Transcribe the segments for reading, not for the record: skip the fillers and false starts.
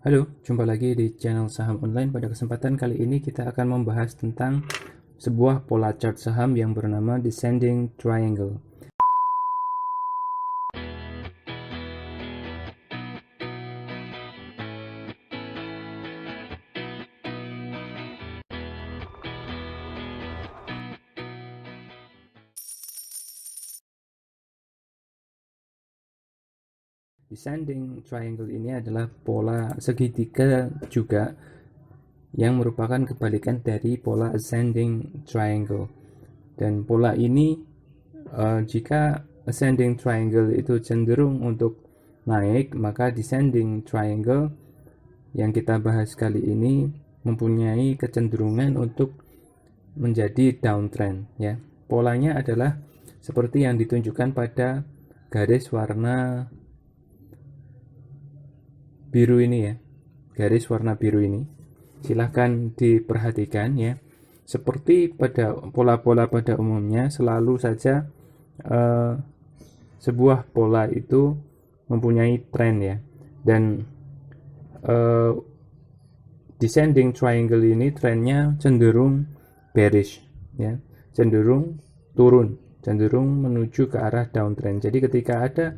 Halo, jumpa lagi di channel Saham Online. Pada kesempatan kali ini kita akan membahas tentang sebuah pola chart saham yang bernama Descending Triangle. Descending Triangle ini adalah pola segitiga juga yang merupakan kebalikan dari pola Ascending Triangle. Dan pola ini jika Ascending Triangle itu cenderung untuk naik, maka Descending Triangle yang kita bahas kali ini mempunyai kecenderungan untuk menjadi downtrend ya. Polanya adalah seperti yang ditunjukkan pada garis warna biru ini ya. Garis warna biru ini. Silahkan diperhatikan ya. Seperti pada pola-pola pada umumnya selalu saja sebuah pola itu mempunyai tren ya. Dan Descending Triangle ini trennya cenderung bearish ya, cenderung turun, cenderung menuju ke arah downtrend. Jadi ketika ada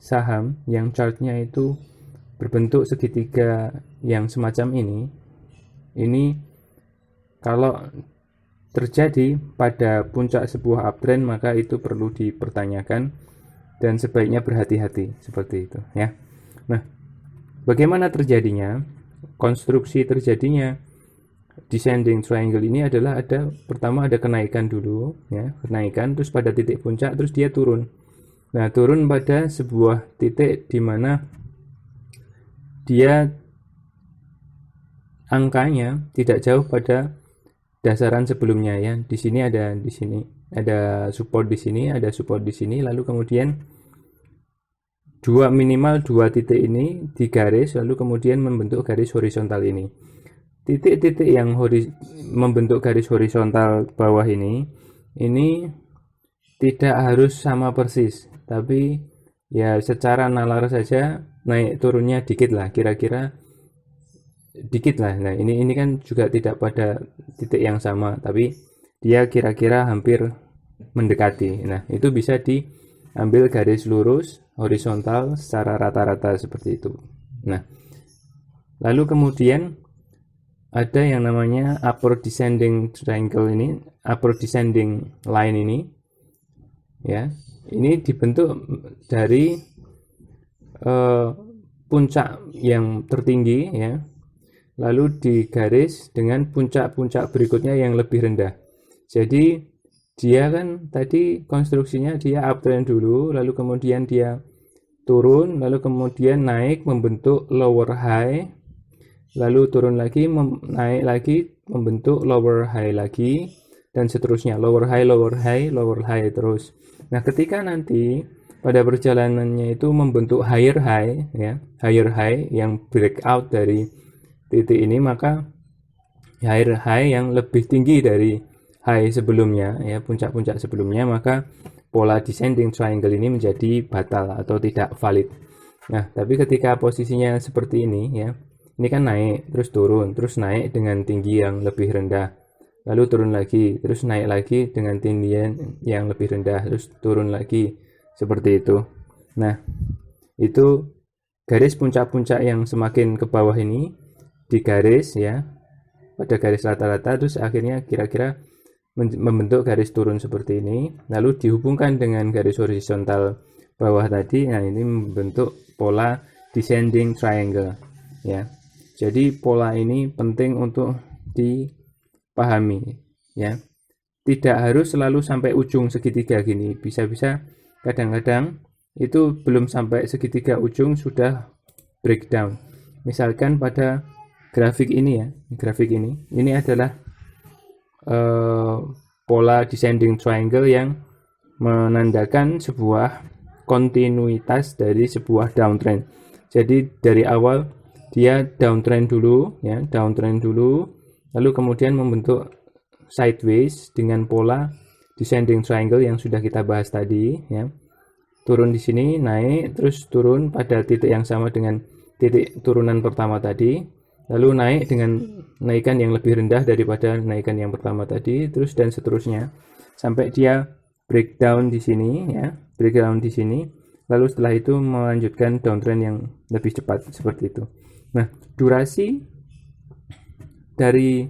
saham yang chartnya itu berbentuk segitiga yang semacam ini kalau terjadi pada puncak sebuah uptrend, maka itu perlu dipertanyakan dan sebaiknya berhati-hati seperti itu ya. Nah, bagaimana terjadinya? Konstruksi terjadinya Descending Triangle ini adalah pertama ada kenaikan dulu ya, kenaikan terus pada titik puncak terus dia turun. Nah, turun pada sebuah titik di mana dia angkanya tidak jauh pada dasaran sebelumnya ya. Di sini ada support di sini, ada support di sini, lalu kemudian minimal dua titik ini digaris, lalu kemudian membentuk garis horizontal ini. Titik-titik yang membentuk garis horizontal bawah ini tidak harus sama persis, tapi ya secara nalar saja naik turunnya dikit lah, kira-kira dikit lah. Nah, ini kan juga tidak pada titik yang sama, tapi dia kira-kira hampir mendekati. Nah, itu bisa diambil garis lurus horizontal secara rata-rata seperti itu. Nah, lalu kemudian ada yang namanya upward descending triangle ini, upward descending line ini ya. Ini dibentuk dari puncak yang tertinggi ya, lalu digaris dengan puncak-puncak berikutnya yang lebih rendah. Jadi dia kan tadi konstruksinya dia uptrend dulu, lalu kemudian dia turun, lalu kemudian naik membentuk lower high, lalu turun lagi, naik lagi membentuk lower high lagi, dan seterusnya lower high, lower high, lower high terus. Nah, ketika nanti pada perjalanannya itu membentuk higher high ya, higher high yang breakout dari titik ini, maka higher high yang lebih tinggi dari high sebelumnya ya, puncak-puncak sebelumnya, maka pola descending triangle ini menjadi batal atau tidak valid. Nah, tapi ketika posisinya seperti ini ya, ini kan naik terus turun, terus naik dengan tinggi yang lebih rendah, lalu turun lagi, terus naik lagi dengan tinggian yang lebih rendah, terus turun lagi, seperti itu. Nah, itu garis puncak-puncak yang semakin ke bawah ini digaris ya pada garis rata-rata, terus akhirnya kira-kira membentuk garis turun seperti ini, lalu dihubungkan dengan garis horizontal bawah tadi. Nah, ini membentuk pola descending triangle ya. Jadi pola ini penting untuk dipahami ya. Tidak harus selalu sampai ujung segitiga gini, bisa-bisa kadang-kadang itu belum sampai segitiga ujung sudah breakdown. Misalkan pada grafik ini ya, grafik ini adalah pola descending triangle yang menandakan sebuah kontinuitas dari sebuah downtrend. Jadi dari awal dia downtrend dulu ya, downtrend dulu, lalu kemudian membentuk sideways dengan pola descending triangle yang sudah kita bahas tadi ya. Turun di sini, naik, terus turun pada titik yang sama dengan titik turunan pertama tadi, lalu naik dengan naikan yang lebih rendah daripada naikan yang pertama tadi, terus dan seterusnya sampai dia breakdown di sini ya, breakdown di sini, lalu setelah itu melanjutkan downtrend yang lebih cepat seperti itu. Nah, durasi dari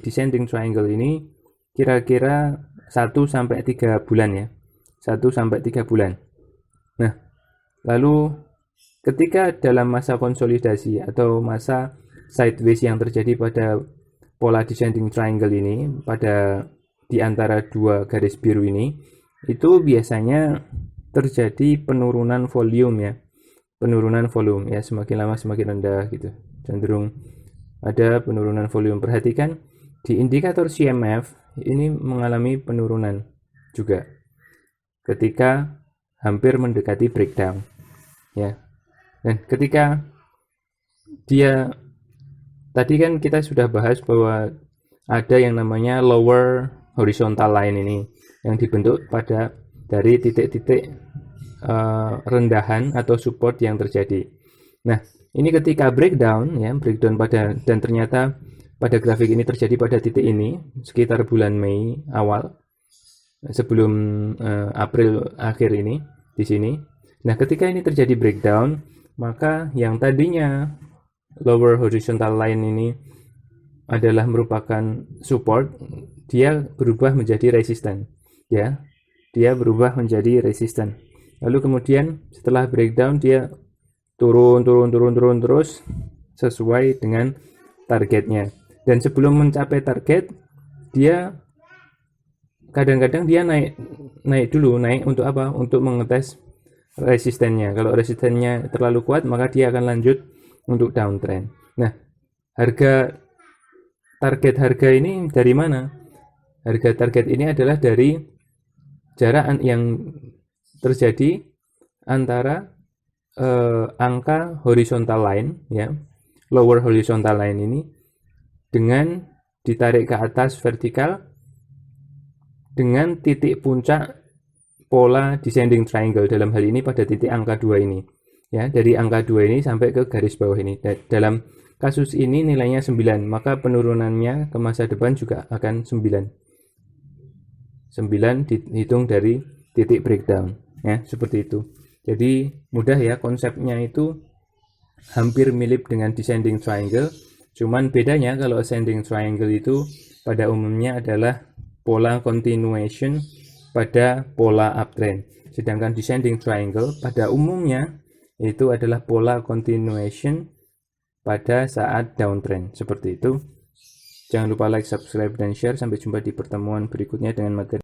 descending triangle ini kira-kira 1-3 bulan ya. 1-3 bulan. Nah, lalu ketika dalam masa konsolidasi atau masa sideways yang terjadi pada pola descending triangle ini, pada di antara dua garis biru ini, itu biasanya terjadi penurunan volume ya. Penurunan volume ya, semakin lama semakin rendah gitu. Cenderung ada penurunan volume. Perhatikan di indikator CMF ini mengalami penurunan juga ketika hampir mendekati breakdown ya. Dan ketika dia tadi kan kita sudah bahas bahwa ada yang namanya lower horizontal line ini yang dibentuk pada dari titik-titik rendahan atau support yang terjadi. Nah, ini ketika breakdown ya, breakdown pada, dan ternyata pada grafik ini terjadi pada titik ini sekitar bulan Mei awal sebelum April akhir ini di sini. Nah, ketika ini terjadi breakdown, maka yang tadinya lower horizontal line ini adalah merupakan support, dia berubah menjadi resisten ya. Dia berubah menjadi resisten. Lalu kemudian setelah breakdown dia turun terus sesuai dengan targetnya. Dan sebelum mencapai target, dia kadang-kadang dia naik untuk apa? Untuk mengetes resistennya. Kalau resistennya terlalu kuat, maka dia akan lanjut untuk downtrend. Nah, target harga ini dari mana? Harga target ini adalah dari jarak yang terjadi antara angka horizontal line ya, lower horizontal line ini dengan ditarik ke atas vertikal dengan titik puncak pola descending triangle, dalam hal ini pada titik angka 2 ini ya, dari angka 2 ini sampai ke garis bawah ini. Dalam kasus ini nilainya 9, maka penurunannya ke masa depan juga akan 9 dihitung dari titik breakdown ya, seperti itu. Jadi mudah ya, konsepnya itu hampir mirip dengan descending triangle, cuman bedanya kalau ascending triangle itu pada umumnya adalah pola continuation pada pola uptrend, sedangkan descending triangle pada umumnya itu adalah pola continuation pada saat downtrend. Seperti itu. Jangan lupa like, subscribe, dan share. Sampai jumpa di pertemuan berikutnya dengan materi